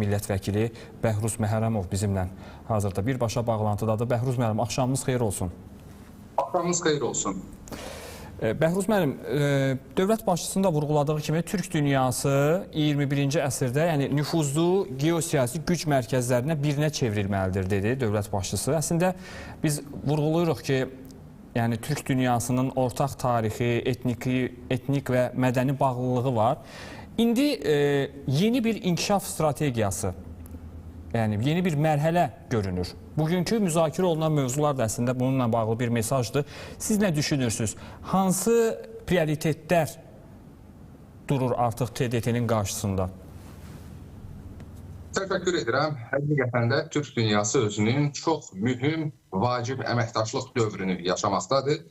Millət vəkili Bəhruz Məhərrəmov bizimlə hazırda birbaşa bağlantıdadır. Bəhruz müəllim, axşamınız xeyir olsun. Axşamınız xeyir olsun. Bəhruz müəllim, dövlət başçısının da vurğuladığı kimi Türk dünyası 21-ci əsrdə nüfuzlu geosiyasi güc mərkəzlərinə birinə çevrilməlidir, dedi dövlət başçısı. Əslində biz vurğuluyuruq ki, Türk dünyasının ortaq tarixi, etnik və mədəni bağlılığı var. İndi yeni bir inkişaf strategiyası, yeni bir mərhələ görünür. Bugünkü müzakirə olunan mövzular da əslində bununla bağlı bir mesajdır. Siz nə düşünürsünüz? Hansı prioritetlər durur artıq TDT-nin qarşısında? Təşəkkür edirəm. Həqiqətən də Türk dünyası özünün çox mühüm, vacib əməkdaşlıq dövrünü yaşamaqdadır.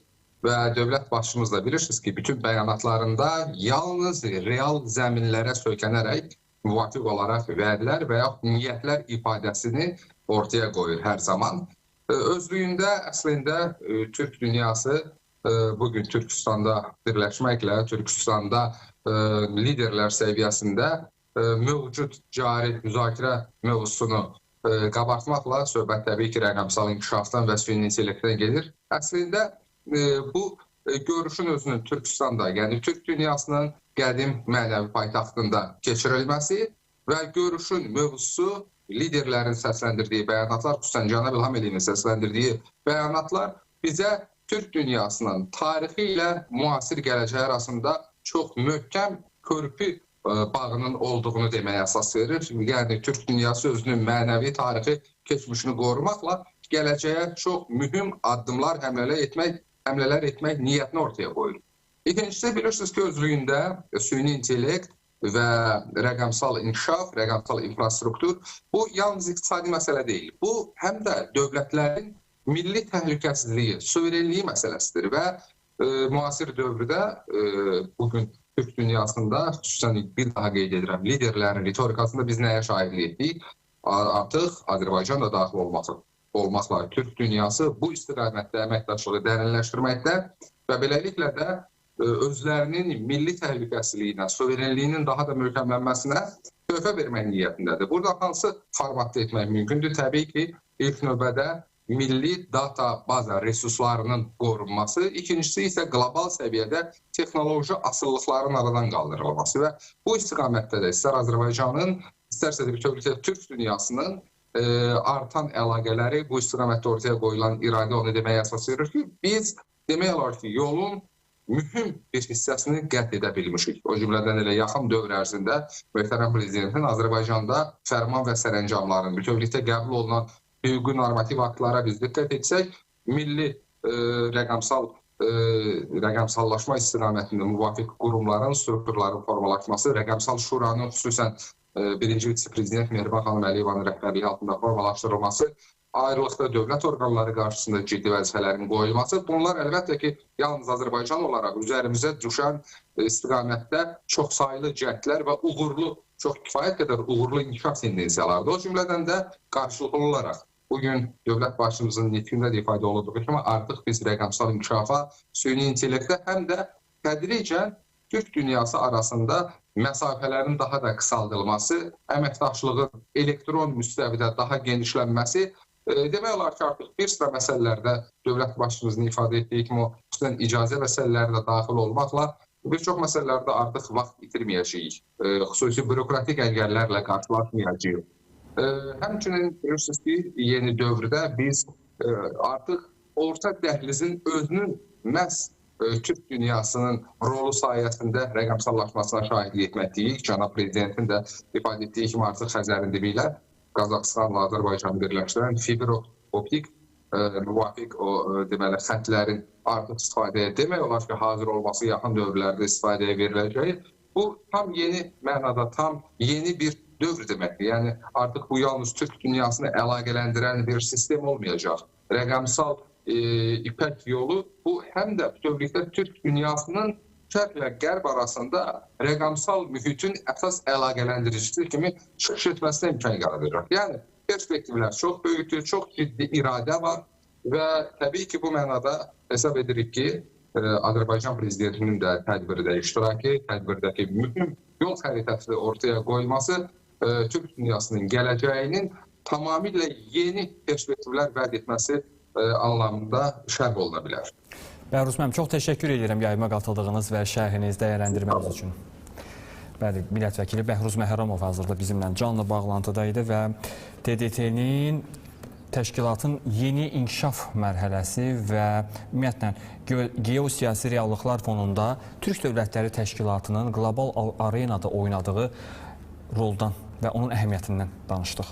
Və dövlət başçımız da bilirsiniz ki, bütün bəyanatlarında yalnız real zəminlərə söykənərək müvafiq olaraq vədlər və yaxud niyyətlər ifadəsini ortaya qoyur hər zaman. Özlüyündə əslində Türk dünyası bugün Türkistanda birləşməklə, Türkistanda liderlər səviyyəsində mövcud cari müzakirə mövzusunu qabartmaqla söhbət təbii ki, rəqəmsal inkişafdan və süni intellektdən gedir. Əslində bu görüşün özünün Türkistanda, yəni Türk dünyasının qədim mənəvi paytaxtında keçirilməsi və görüşün mövzusu liderlərin səsləndirdiyi bəyanatlar, xüsusən Cənab İlham Əliyevin səsləndirdiyi bəyanatlar bizə Türk dünyasının tarixi ilə müasir gələcəyi arasında çox möhkəm körpü bağının olduğunu deməyə əsas verir. Yəni Türk dünyası özünün mənəvi tarixi keçmişini qorumaqla gələcəyə çox mühüm addımlar həmlələr etmək niyyətini ortaya qoyur. İkincisi, bilirsiniz ki, özlüyündə süni intellekt və rəqəmsal inkişaf, rəqəmsal infrastruktur bu yalnız iqtisadi məsələ deyil. Bu, həm də dövlətlərin milli təhlükəsizliyi, suverenliyi məsələsidir və müasir dövrdə bugün Türk dünyasında, xüsusən bir daha qeyd edirəm, liderlərin ritorikasında biz nəyə şahidlik etdik? Artıq Azərbaycan da daxil olmaqla Türk dünyası bu istiqamətdə əməkdaşlığı dərinləşdirməkdə və beləliklə də özlərinin milli təhlükəsizliyinə, suverenliyinin daha da möhkəmlənməsinə töhfə vermək niyyətindədir. Burada hansı formatda etmək mümkündür? Təbii ki, ilk növbədə milli data baza resurslarının qorunması, ikincisi isə qlobal səviyyədə texnoloji asıllıqların aradan qaldırılması və bu istiqamətdə də istər Azərbaycanın, istərsə də bütövlükdə Türk dünyasının artan əlaqələri, bu istiqamətdə ortaya qoyulan iradə onu deməyə əsas verir ki, biz demək olar ki, yolun mühüm bir hissəsini qət edə bilmişik. O cümlədən elə yaxın dövr ərzində möhtərəm prezidentin Azərbaycanda fərman və sərəncamların bütövlükdə qəbul olunan hüquqi normativ aktlara biz diqqət etsək, milli rəqəmsallaşma istiqamətində müvafiq qurumların, strukturların formalaşması, rəqəmsal şuranın xüsusən birinci vitse-prezident Mehriban xanım Əliyevanın rəhbərliyi altında formalaşdırılması, ayrılıqda dövlət orqanları qarşısında ciddi vəzifələrin qoyulması, bunlar əlbəttə ki, yalnız Azərbaycan olaraq üzərimizə düşən istiqamətdə çoxsaylı cəhdlər və uğurlu, çox kifayət qədər uğurlu inkişaf tendensiyalardır. O cümlədən də qarşılıqlı olaraq bugün dövlət başçımızın nitqində də ifadə olunduğu kimi artıq biz rəqəmsal inkişafa, süni intellektə həm də tədricən Türk dünyası arasında məsafələrin daha da qısaldılması, əməkdaşlığın elektron müstəvidə daha genişlənməsi, demək olar ki, artıq bir sıra məsələlərdə dövlət başçımızın ifadə etdiyi kimi xüsusən icazə məsələləri də daxil olmaqla bir çox məsələlərdə artıq vaxt itirməyəcəyik, xüsusi bürokratik əngəllərlə qarşılaşmayacağıq. Həmçinin bilirsiniz ki, yeni dövrdə biz artıq orta dəhlizin özünün məhz Türk dünyasının rolu sayəsində rəqəmsallaşmasına şahidlik etməkdəyik. Cənab Prezidentin də ifadə etdiyi kimi artıq Xəzərin dibi ilə Qazaxıstanla Azərbaycanı birləşdirən fibro optik müvafiq xətlərin artıq istifadəyə demək olar ki, hazır olması yaxın dövrlərdə istifadəyə veriləcək. Bu tam yeni mənada, tam yeni bir dövr deməkdir. Yəni artıq bu yalnız Türk dünyasını əlaqələndirən bir sistem olmayacaq. Rəqəmsal İpək yolu bu həm də bütövlükdə Türk dünyasının şərqlə qərb arasında rəqəmsal mühitin əsas əlaqələndiricisi kimi çıxış etməsinə imkan yaradacaq. Yəni perspektivlər çox böyükdür, çox ciddi iradə var və təbii ki, bu mənada hesab edirik ki, Azərbaycan prezidentinin də tədbirdə iştirakı, tədbirdəki mühüm yol xəritəsi ortaya qoyması Türk dünyasının gələcəyinin tamamilə yeni perspektivlər vəd etməsi anlamında şərh oluna bilər. Bəhruz müəllim, çox təşəkkür edirəm yayıma qatıldığınız və şərhiniz, dəyərləndirməniz üçün. Bəli, millət vəkili Bəhruz Məhərrəmov hazırda bizimlə canlı bağlantıda idi və TDT-nin təşkilatın yeni inkişaf mərhələsi və ümumiyyətlə geosiyasi reallıqlar fonunda Türk Dövlətləri Təşkilatının qlobal arenada oynadığı roldan və onun əhəmiyyətindən danışdıq.